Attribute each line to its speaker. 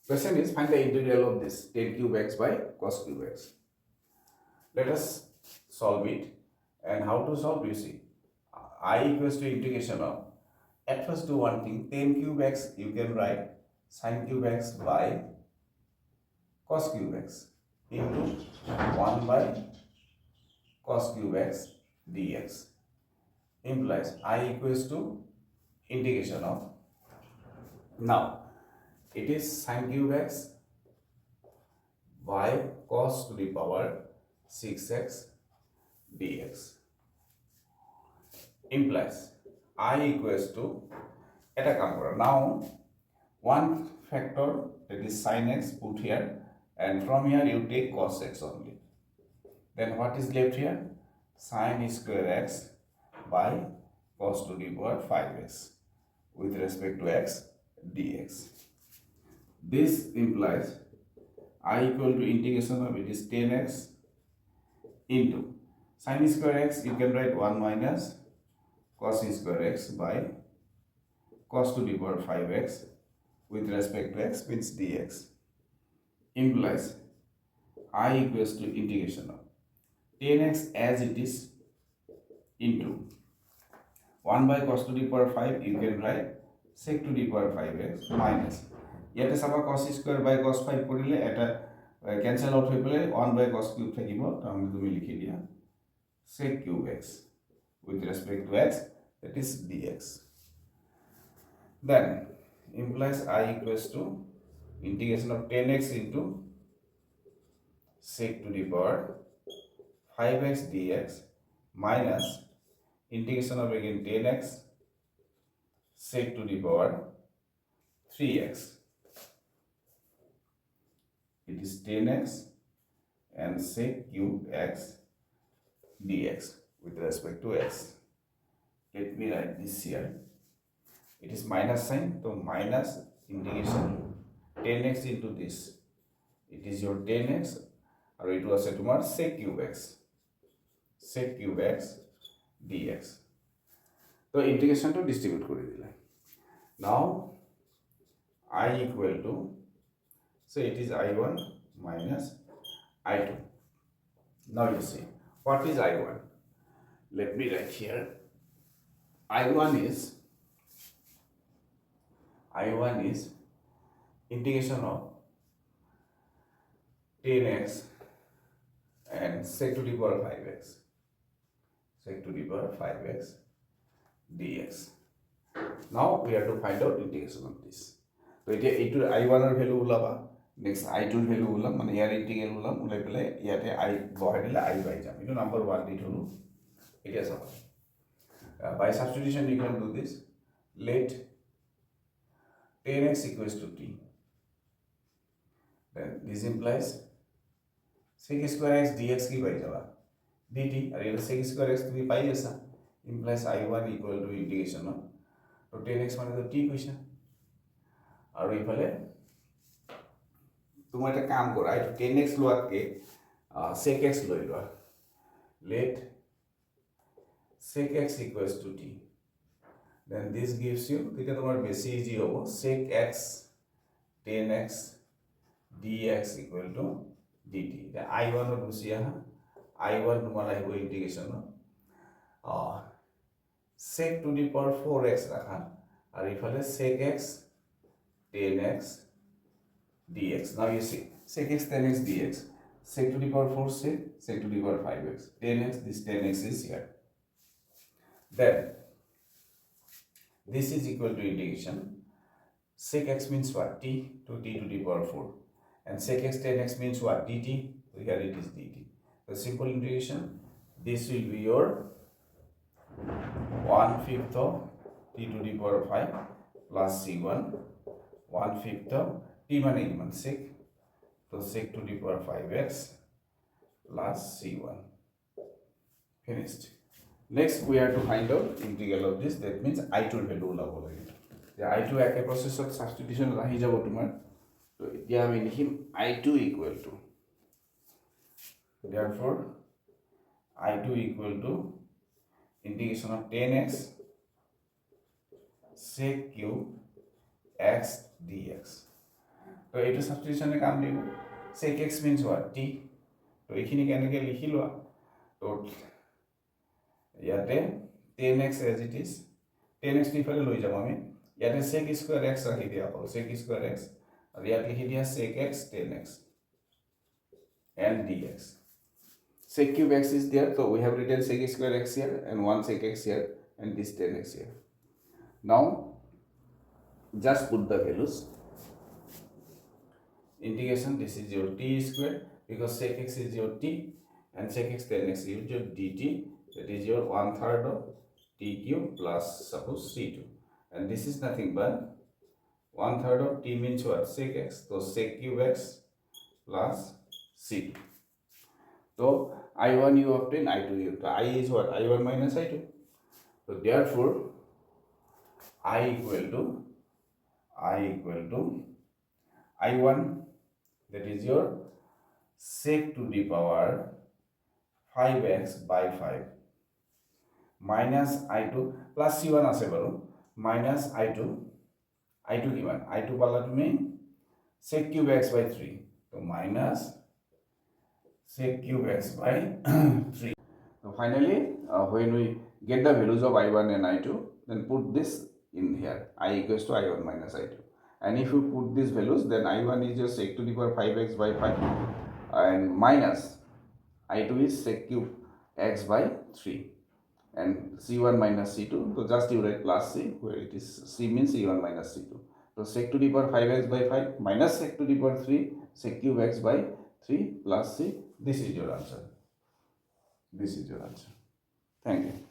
Speaker 1: Question is find the integral of this 10 cube x by cos cube x. Let us solve it. And how to solve? You see, I equals to integration of, at first do one thing, 10 cube x you can write sin cube x by cos cube x into 1 by cos cube x dx implies I equals to integration of, now it is sin cube x by cos to the power 6x dx implies I equals to, eta come kora. Now one factor, that is sin x, put here, and from here you take cos x only. Then what is left here? Sin square x by cos to the power 5x with respect to x dx. This implies I equal to integration of, it is 10x into sin square x, you can write 1 minus cos square x by cos to the power 5x with respect to x means dx implies I equals to integration of 10x as it is into 1 by cos to the power 5, you can write sec to the power 5x minus ইয়াতে সাবা cos square by cos 5 কৰিলে এটা cancel out হৈ পলে 1 by cos cube থাকিব, তাহলে তুমি লিখি দিয়া sec cube x with respect to x, that is dx. Then implies I equals to integration of 10x into sec to the power 5x dx minus integration of again 10x sec to the power 3x. It is 10x and sec cube x dx with respect to x. Let me write this here. It is minus sign, so minus integration 10x into this. It is your 10x, or it was a tomorrow sec cube x dx. So integration to distribute kore dile. Now I equal to, so it is I1 minus I2. Now you see, what is I1? Let me write here. I1 is integration of 10x and sec to the power 5x dx. Now we have to find out integration of this. So it is I1 er value ulaba, next I2 er value ulam, mane here integral ulam, ulai pele yate I bahai dile I by jam. Itu number 1 dit holu. It is all. By substitution you can do this. Let 10x equals to t. Then this implies sec square x dx ki by jaba dt, और ये sec square x to pi ऐसा implies I1 equal to integration of, तो 10x माने तो t question, और ये फले तुम्हारे काम करो, आई 10x लो आके sec x लो इलो, let sec x equals to t. Then this gives you, ठीक है, तुम्हारे बेसी इजी होगा, sec x 10x dx equal to dt. Then I1 और दूसरी यहाँ I1 तुम्हारा है वो इंटीग्रेशन ना, sec to the power 4x रखा, और ये फले sec x 10x dx. Now you see, sec x 10x dx, sec to the power 4 sec to the power 5x, 10x, this 10x is here. Then this is equal to integration, sec x means what? T to t to the power 4, and sec x 10x means what? dt, so here it is dt. The simple integration, this will be your 1/5 of t to the power 5 plus c1, 1/5 of t mane even sec, so sec to the power 5x plus c1. Finished. Next we have to find out integral of this, that means I2 value ulabo lage. The I2 একে process substitution rahi jabo tomar, to এতিয়া আমি লিখিম I2 equal to, therefore I2 equal to integration of 10x sec cube x dx. তো এইটো সাবস্টিটিউশনে কাম দিব sec x means what t তো এইখিনি কেনেকৈ লিখি লোৱা তো ইয়াতে 10x as it is 10x ইফালে লৈ যাম আমি ইয়াতে sec square x ৰাখি দিয়া হ'ল sec square x আৰু ইয়াত লিখি দিয়া sec x 10x and dx sec cube x is there so we have written sec square x here and 1 sec x here and this 10x here now just put the values integration this is your t square because sec x is your t and sec x 10x is your dt that is your 1/3 of t cube plus suppose c2 and this is nothing but 1/3 of t means what sec x so sec cube x plus c2 so I1 you obtain I2 you obtain. I is what I1 minus I2 so therefore I equal to I1 that is your sec to the power 5x by 5 minus I2 plus C1 আছে বাৰু minus I2 কিমান I2 পালা তুমি sec cube x by 3 so minus sec cube x by 3 so finally when we get the values of I1 and I2 then put this in here I equals to I1 minus I2 and if you put these values then I1 is your sec to the power 5x by 5 and minus I2 is sec cube x by 3 and C1 minus C2 so just you write plus C where it is C means C1 minus C2 so sec to the power 5x by 5 minus sec to the power 3 sec cube x by 3 plus C this is your answer thank you